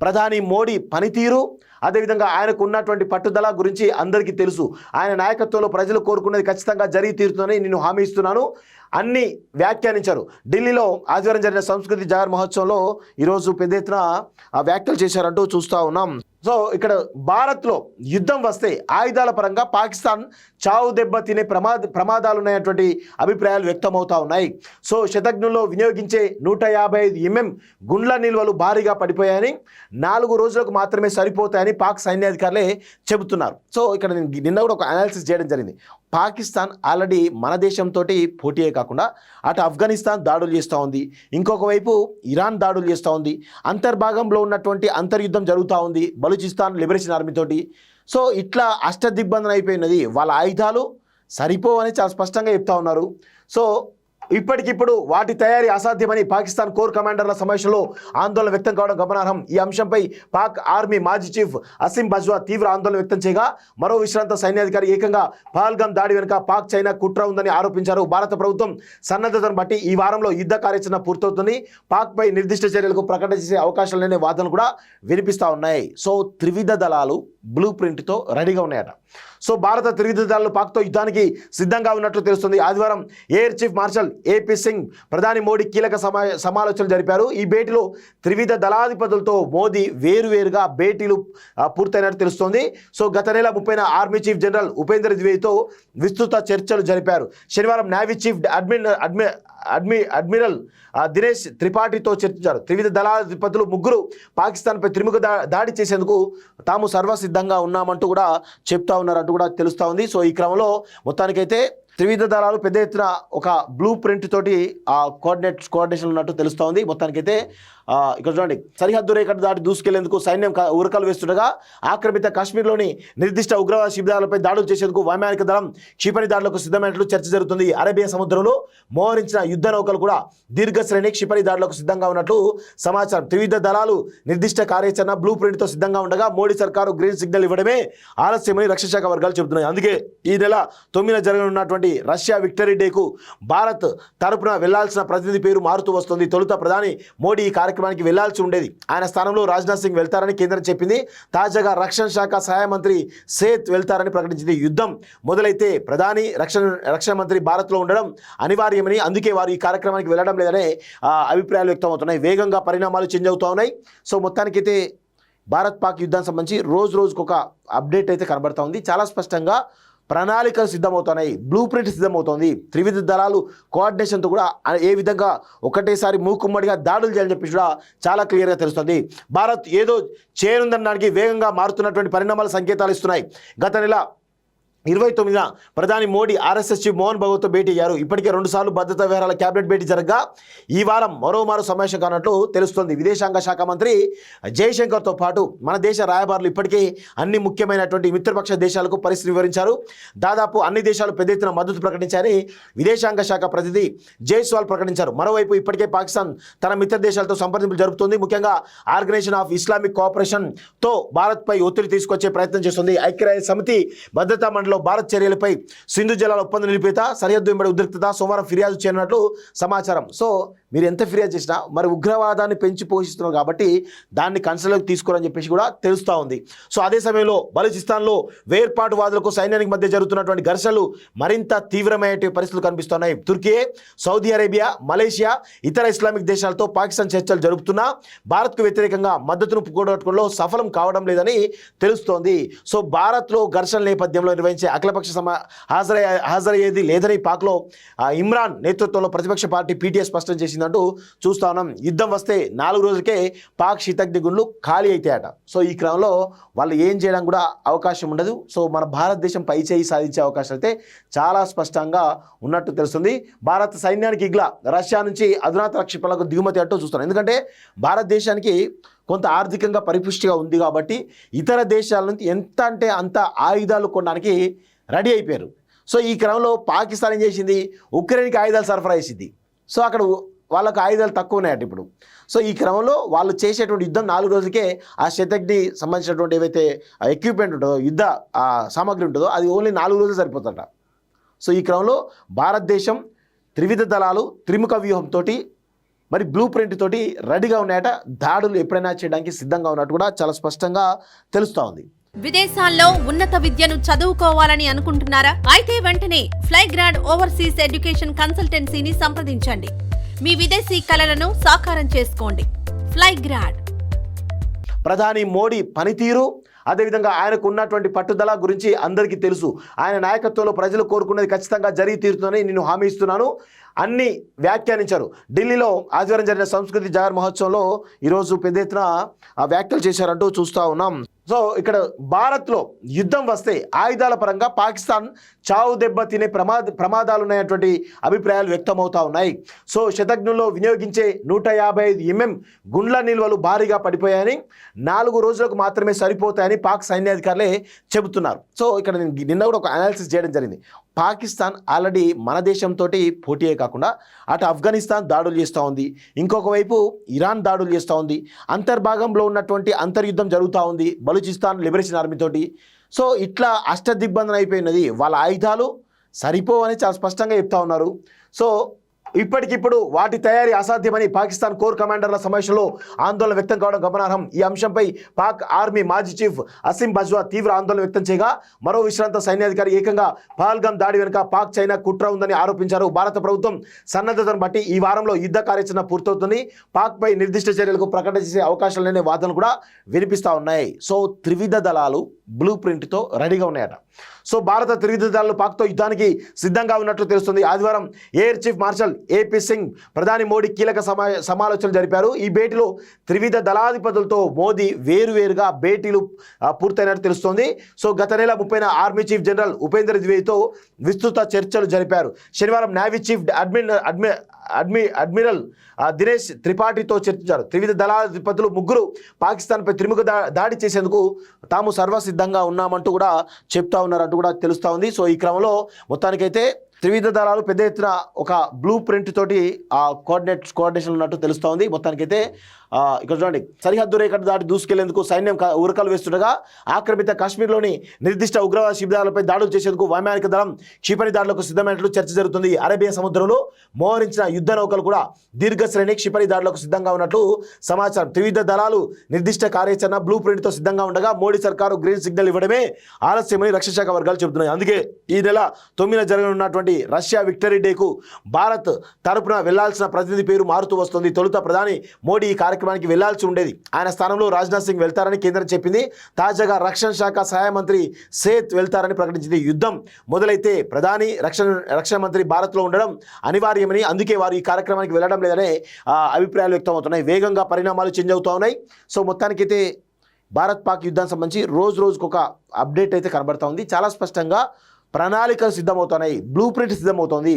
ప్రధాని మోడీ పనితీరు అదేవిధంగా ఆయనకు ఉన్నటువంటి పట్టుదల గురించి అందరికీ తెలుసు. ఆయన నాయకత్వంలో ప్రజలు కోరుకున్నది ఖచ్చితంగా జరిగి తీరుతుందని నేను హామీ ఇస్తున్నాను అన్ని వ్యాఖ్యానించారు. ఢిల్లీలో ఆదివారం జరిగిన సంస్కృతి జాగర్ మహోత్సవంలో ఈరోజు పెద్ద ఎత్తున వ్యాఖ్యలు చేశారంటూ చూస్తూ ఉన్నాం. సో ఇక్కడ భారత్లో యుద్ధం వస్తే ఆయుధాల పరంగా పాకిస్తాన్ చావు దెబ్బ తినే ప్రమాదాలు ఉన్నాయటువంటి అభిప్రాయాలు వ్యక్తమవుతా ఉన్నాయి. సో శతఘ్నుల్లో వినియోగించే 155 mm గుండ్ల నిల్వలు భారీగా పడిపోయాయని 4 రోజులకు మాత్రమే సరిపోతాయని పాక్ సైన్యాధికారులే చెబుతున్నారు. సో ఇక్కడ నిన్న కూడా ఒక అనాలిసిస్ చేయడం జరిగింది. పాకిస్తాన్ ఆల్రెడీ మన దేశంతో పోటీయే కాకుండా అటు ఆఫ్ఘనిస్తాన్ దాడులు చేస్తూ ఉంది, ఇంకొక వైపు ఇరాన్ దాడులు చేస్తూ ఉంది, అంతర్భాగంలో ఉన్నటువంటి అంతర్యుద్ధం జరుగుతూ ఉంది బలూచిస్తాన్ లిబరేషన్ ఆర్మీతోటి. సో ఇట్లా అష్టదిగ్బంధన అయిపోయినది. వాళ్ళ ఆయుధాలు సరిపోవని చాలా స్పష్టంగా చెప్తా ఉన్నారు. సో ఇప్పటికిప్పుడు వాటి తయారీ అసాధ్యమని పాకిస్తాన్ కోర్ కమాండర్ల సమావేశంలో ఆందోళన వ్యక్తం కావడం గమనార్హం. ఈ అంశంపై పాక్ ఆర్మీ మాజీ చీఫ్ అసీం బజ్వా తీవ్ర ఆందోళన వ్యక్తం చేయగా మరో విశ్రాంత సైన్యాధికారి ఏకంగా పహల్గామ్ దాడి వెనుక పాక్ చైనా కుట్ర ఉందని ఆరోపించారు. భారత ప్రభుత్వం సన్నద్ధతను బట్టి ఈ వారంలో యుద్ధ కార్యాచరణ పూర్తవుతుంది. పాక్పై నిర్దిష్ట చర్యలకు ప్రకటన చేసే అవకాశాలు లేని వాదనలు కూడా వినిపిస్తూ ఉన్నాయి. సో త్రివిధ దళాలు బ్లూ ప్రింట్తో రెడీగా ఉన్నాయట. సో భారత త్రివిధ దళాలు పాక్తో యుద్ధానికి సిద్ధంగా ఉన్నట్లు తెలుస్తుంది. ఆదివారం air chief marshal AP Singh ప్రధాని మోడీ కీలక సమాలోచనలు జరిపారు. ఈ భేటీలో త్రివిధ దళాధిపతులతో మోదీ వేరువేరుగా భేటీలు పూర్తయినట్టు తెలుస్తోంది. సో గత నెల 30న ఆర్మీ చీఫ్ జనరల్ ఉపేంద్ర ద్వివేదితో విస్తృత చర్చలు జరిపారు. శనివారం నేవీ చీఫ్ అడ్మిరల్ దినేష్ త్రిపాఠితో చర్చించారు. త్రివిధ దళాధిపతులు ముగ్గురు పాకిస్తాన్పై త్రిముఖ దాడి చేసేందుకు తాము సర్వసిద్ధంగా ఉన్నామంటూ కూడా చెప్తా ఉన్నారంటూ కూడా తెలుస్తూ ఉంది. సో ఈ క్రమంలో మొత్తానికైతే త్రివిధ దళాలు పెద్ద ఎత్తున ఒక బ్లూ ప్రింట్ తోటి కోఆర్డినేషన్ ఉన్నట్టు తెలుస్తూ ఉంది. మొత్తానికైతే ఇక్కడ చూడండి, సరిహద్దు రేఖ దాటి దూసుకెళ్లేందుకు సైన్యం ఉరకలు వేస్తుండగా ఆక్రమిత కాశ్మీర్లోని నిర్దిష్ట ఉగ్రవాద శిబిరాలపై దాడులు చేసేందుకు వైమానిక దళం క్షిపణి దాడులకు సిద్ధమైనట్లు చర్చ జరుగుతుంది. అరేబియా సముద్రంలో మోహరించిన యుద్ధ నౌకలు కూడా దీర్ఘశ్రేణి క్షిపణి దాడులకు సిద్ధంగా ఉన్నట్లు సమాచారం. త్రివిధ దళాలు నిర్దిష్ట కార్యాచరణ బ్లూ ప్రింట్తో సిద్ధంగా ఉండగా మోడీ సర్కారు గ్రీన్ సిగ్నల్ ఇవ్వడమే ఆలస్యమని రక్షణ శాఖ వర్గాలు చెబుతున్నాయి. అందుకే ఈ నెల 9న జరగనున్నటువంటి రష్యా విక్టరీ డేకు భారత్ తరపున వెళ్లాల్సిన ప్రతినిధి పేరు మారుతూ వస్తుంది. తొలుత ప్రధాని మోడీ ఈ కార్యక్రమానికి వెళ్లాల్సి ఉండేది. ఆయన స్థానంలో రాజ్నాథ్ సింగ్ వెళ్తారని కేంద్రం చెప్పింది. తాజాగా రక్షణ శాఖ సహాయ మంత్రి సేత్ వెళ్తారని ప్రకటించింది. యుద్ధం మొదలైతే ప్రధాని రక్షణ మంత్రి భారత్లో ఉండడం అనివార్యమని, అందుకే వారు ఈ కార్యక్రమానికి వెళ్ళడం లేదనే అభిప్రాయాలు వ్యక్తమవుతున్నాయి. వేగంగా పరిణామాలు చేంజ్ అవుతూ ఉన్నాయి. సో మొత్తానికైతే భారత్ పాక్ యుద్ధానికి సంబంధించి రోజుకు ఒక అప్డేట్ అయితే కనబడతా ఉంది. చాలా స్పష్టంగా ప్రణాళికలు సిద్ధమవుతున్నాయి, బ్లూ ప్రింట్ సిద్ధమవుతోంది. త్రివిధ దళాలు కోఆర్డినేషన్తో కూడా ఏ విధంగా ఒకటేసారి మూకుమ్మడిగా దాడులు చేయాలని చెప్పి కూడా చాలా క్లియర్గా తెలుస్తుంది. భారత్ ఏదో చేయనుందనడానికి వేగంగా మారుతున్నటువంటి పరిణామాల సంకేతాలు ఇస్తున్నాయి. గత నెల 29న ప్రధాని మోడీ ఆర్ఎస్ఎస్ చీఫ్ మోహన్ భగవత్తో భేటీ అయ్యారు. ఇప్పటికే 2 సార్లు భద్రతా వ్యవహారాల క్యాబినెట్ భేటీ జరగగా ఈ వారం మరోమారు సమావేశం కానట్లు తెలుస్తోంది. విదేశాంగ శాఖ మంత్రి జయశంకర్తో పాటు మన దేశ రాయబారులు ఇప్పటికే అన్ని ముఖ్యమైనటువంటి మిత్రపక్ష దేశాలకు పరిస్థితి వివరించారు. దాదాపు అన్ని దేశాలు పెద్ద ఎత్తున మద్దతు ప్రకటించారని విదేశాంగ శాఖ ప్రతినిధి జైస్వాల్ ప్రకటించారు. మరోవైపు ఇప్పటికే పాకిస్తాన్ తన మిత్ర దేశాలతో సంప్రదింపులు జరుపుతోంది. ముఖ్యంగా ఆర్గనైజేషన్ ఆఫ్ ఇస్లామిక్ కోఆపరేషన్తో భారత్పై ఒత్తిడి తీసుకొచ్చే ప్రయత్నం చేస్తుంది. ఐక్యరాజ్య సమితి భద్రతా మండలి భారత్ చర్యలపై సింధు జలాల ఒప్పంద నిలిపేత సరిహద్దు వెంబడి ఉద్రిక్తత సోమవారం ఫిర్యాదు చేయనున్నట్లు సమాచారం. సో మీరు ఎంత ఫిర్యాదు చేసినా మరి ఉగ్రవాదాన్ని పెంచి పోషిస్తున్నారు కాబట్టి దాన్ని కన్సిడర్లోకి తీసుకోరని చెప్పేసి కూడా తెలుస్తూ ఉంది. సో అదే సమయంలో బలూచిస్తాన్లో వేర్పాటువాదులకు సైన్యానికి మధ్య జరుగుతున్నటువంటి ఘర్షణలు మరింత తీవ్రమైన పరిస్థితులు కనిపిస్తున్నాయి. తుర్కీ, సౌదీ అరేబియా, మలేషియా, ఇతర ఇస్లామిక్ దేశాలతో పాకిస్తాన్ చర్చలు జరుపుతున్నా భారత్కు వ్యతిరేకంగా మద్దతును కూడగట్టుకోవడంలో సఫలం కావడం లేదని తెలుస్తోంది. సో భారత్లో ఘర్షణ నేపథ్యంలో నిర్వహించే అఖిలపక్ష హాజరయ్యేది లేదని పాక్లో ఇమ్రాన్ నేతృత్వంలో ప్రతిపక్ష పార్టీ పీటీఐ స్పష్టం చేసిందంటూ చూస్తా ఉన్నాం. యుద్ధం వస్తే 4 రోజులకే పాక్ శీతగ్ని గుండ్లు ఖాళీ అవుతాయట. సో ఈ క్రమంలో వాళ్ళు ఏం చేయడం కూడా అవకాశం ఉండదు. సో మన భారతదేశం పై చేయి సాధించే అవకాశం అయితే చాలా స్పష్టంగా ఉన్నట్టు తెలుస్తుంది. భారత సైన్యానికి ఇగ్లా రష్యా నుంచి అధునాతన క్షిపణులకు దిగుమతి అంటూ చూస్తున్నాం. ఎందుకంటే భారతదేశానికి కొంత ఆర్థికంగా పరిపుష్టిగా ఉంది కాబట్టి ఇతర దేశాల నుంచి ఎంత అంటే అంత ఆయుధాలు కొనడానికి రెడీ అయిపోయారు. సో ఈ క్రమంలో పాకిస్తాన్ ఏం చేసింది, ఉక్రెయిన్కి ఆయుధాలు సరఫరా చేసింది. సో అక్కడ వాళ్ళకు ఆయుధాలు తక్కువ ఉన్నాయట ఇప్పుడు. సో ఈ క్రమంలో వాళ్ళు చేసేటువంటి యుద్ధం 4 రోజులకే ఆ శతఘ్ని సంబంధించినటువంటి ఏవైతే ఎక్విప్మెంట్ ఉంటుందో, యుద్ధ సామాగ్రి ఉంటుందో అది ఓన్లీ 4 రోజులు సరిపోతుందట. సో ఈ క్రమంలో భారతదేశం త్రివిధ దళాలు త్రిముఖ వ్యూహంతో మరి బ్లూ ప్రింట్ తోటి రెడీగా ఉన్నాయట. దాడులు ఎప్పుడైనా చేయడానికి సిద్ధంగా ఉన్నట్టు కూడా చాలా స్పష్టంగా తెలుస్తూ ఉంది. విదేశాల్లో ఉన్నత విద్యను చదువుకోవాలని అనుకుంటున్నారా? అయితే వెంటనే ఫ్లైగ్రాడ్ ఓవర్సీస్ ఎడ్యుకేషన్ కన్సల్టెన్సీని సంప్రదించండి. మీ విదేశీ కలలను సాకారం చేసుకోండి. ఫ్లైగ్రాడ్. ప్రధాని మోడీ పనితీరు, అదేవిధంగా ఆయనకు ఉన్నటువంటి పట్టుదల గురించి అందరికీ తెలుసు. ఆయన నాయకత్వంలో ప్రజలు కోరుకున్నది ఖచ్చితంగా జరిగి తీరుతుందని నేను హామీ ఇస్తున్నాను అన్ని వ్యాఖ్యానించారు. ఢిల్లీలో ఆదివారం జరిగిన సంస్కృతి జాగర్ మహోత్సవంలో ఈరోజు పెద్ద ఎత్తున వ్యాఖ్యలు చేశారంటూ చూస్తూ ఉన్నాం. సో ఇక్కడ భారత్లో యుద్ధం వస్తే ఆయుధాల పరంగా పాకిస్తాన్ చావు దెబ్బ తినే ప్రమాదాలు ఉన్నాయటువంటి అభిప్రాయాలు వ్యక్తమవుతా ఉన్నాయి. సో శతఘ్నుల్లో వినియోగించే 155 mm గుండ్ల నిల్వలు భారీగా పడిపోయాయని, 4 రోజులకు మాత్రమే సరిపోతాయని పాక్ సైన్యాధికారులే చెబుతున్నారు. సో ఇక్కడ నిన్న కూడా ఒక అనాలిసిస్ చేయడం జరిగింది. పాకిస్తాన్ ఆల్రెడీ మన దేశంతో పోటీయే కాకుండా అటు ఆఫ్ఘనిస్తాన్ దాడులు చేస్తూ ఉంది, ఇంకొక వైపు ఇరాన్ దాడులు చేస్తూ ఉంది, అంతర్భాగంలో ఉన్నటువంటి అంతర్యుద్ధం జరుగుతూ ఉంది బలూచిస్తాన్ లిబరేషన్ ఆర్మీ తోటి. సో ఇట్లా అష్టదిగ్బంధన అయిపోయినది. వాళ్ళ ఆయుధాలు సరిపోవని చాలా స్పష్టంగా చెప్తా ఉన్నారు. సో ఇప్పటికిప్పుడు వాటి తయారీ అసాధ్యమని పాకిస్తాన్ కోర్ కమాండర్ల సమావేశంలో ఆందోళన వ్యక్తం కావడం గమనార్హం. ఈ అంశంపై పాక్ ఆర్మీ మాజీ చీఫ్ అసీం బజ్వా తీవ్ర ఆందోళన వ్యక్తం చేయగా, మరో విశ్రాంత సైన్యాధికారి ఏకంగా పహల్గామ్ దాడి వెనుక పాక్ చైనా కుట్ర ఉందని ఆరోపించారు. భారత ప్రభుత్వం సన్నద్ధతను బట్టి ఈ వారంలో యుద్ధ కార్యాచరణ పూర్తవుతుంది. పాక్పై నిర్దిష్ట చర్యలకు ప్రకటన చేసే అవకాశాలు లేని వాదనలు కూడా వినిపిస్తూ ఉన్నాయి. సో త్రివిధ దళాలు బ్లూ ప్రింట్తో రెడీగా ఉన్నాయట. సో భారత త్రివిధ దళాలు పాక్తో యుద్ధానికి సిద్ధంగా ఉన్నట్లు తెలుస్తుంది. ఆదివారం air chief marshal AP Singh ప్రధాని మోడీ కీలక సమాలోచనలు జరిపారు. ఈ భేటీలో త్రివిధ దళాధిపతులతో మోదీ వేరువేరుగా భేటీలు పూర్తయినట్టు తెలుస్తోంది. సో గత నెల 30న ఆర్మీ చీఫ్ జనరల్ ఉపేంద్ర ద్వివేదితో విస్తృత చర్చలు జరిపారు. శనివారం నేవీ చీఫ్ అడ్మిరల్ దినేష్ త్రిపాఠితో చర్చించారు. త్రివిధ దళాధిపతులు ముగ్గురు పాకిస్తాన్పై త్రిముఖ దాడి చేసేందుకు తాము సర్వసిద్ధంగా ఉన్నామంటూ కూడా చెప్తా ఉన్నారంటూ కూడా తెలుస్తూ ఉంది. సో ఈ క్రమంలో మొత్తానికైతే త్రివిధ దళాలు పెద్ద ఎత్తున ఒక బ్లూ ప్రింట్ తోటి కోఆర్డినేషన్ ఉన్నట్టు తెలుస్తూ ఉంది. మొత్తానికైతే ఇక్కడ చూడండి, సరిహద్దు రేఖ దాటి దూసుకెళ్లేందుకు సైన్యం ఉరకలు వేస్తుండగా ఆక్రమిత కాశ్మీర్లోని నిర్దిష్ట ఉగ్రవాద శిబిరాలపై దాడులు చేసేందుకు వైమానిక దళం క్షిపణి దాడులకు సిద్ధమైనట్లు చర్చ జరుగుతుంది. అరేబియా సముద్రంలో మోహరించిన యుద్ధ నౌకలు కూడా దీర్ఘశ్రేణి క్షిపణి దాడులకు సిద్ధంగా ఉన్నట్లు సమాచారం. త్రివిధ దళాలు నిర్దిష్ట కార్యాచరణ బ్లూ ప్రింట్తో సిద్ధంగా ఉండగా మోడీ సర్కారు గ్రీన్ సిగ్నల్ ఇవ్వడమే ఆలస్యమని రక్షణ శాఖ వర్గాలు చెబుతున్నాయి. అందుకే ఈ నెల 9న జరగనున్నటువంటి రష్యా విక్టరీ డేకు భారత్ తరపున వెళ్లాల్సిన ప్రతినిధి పేరు మారుతూ వస్తుంది. తొలుత ప్రధాని మోడీ ఈ కార్యక్రమానికి వెళ్లాల్సి ఉండేది. ఆయన స్థానంలో రాజ్నాథ్ సింగ్ వెళ్తారని కేంద్రం చెప్పింది. తాజాగా రక్షణ శాఖ సహాయ మంత్రి సేత్ వెళ్తారని ప్రకటించింది. యుద్ధం మొదలైతే ప్రధాని రక్షణ మంత్రి భారత్లో ఉండడం అనివార్యమని, అందుకే వారు ఈ కార్యక్రమానికి వెళ్ళడం లేదనే అభిప్రాయాలు వ్యక్తమవుతున్నాయి. వేగంగా పరిణామాలు చేంజ్ అవుతూ ఉన్నాయి. సో మొత్తానికైతే భారత్ పాక్ యుద్ధానికి సంబంధించి రోజుకు ఒక అప్డేట్ అయితే కనబడతా ఉంది. చాలా స్పష్టంగా ప్రణాళికలు సిద్ధమవుతున్నాయి, బ్లూ ప్రింట్ సిద్ధమవుతోంది.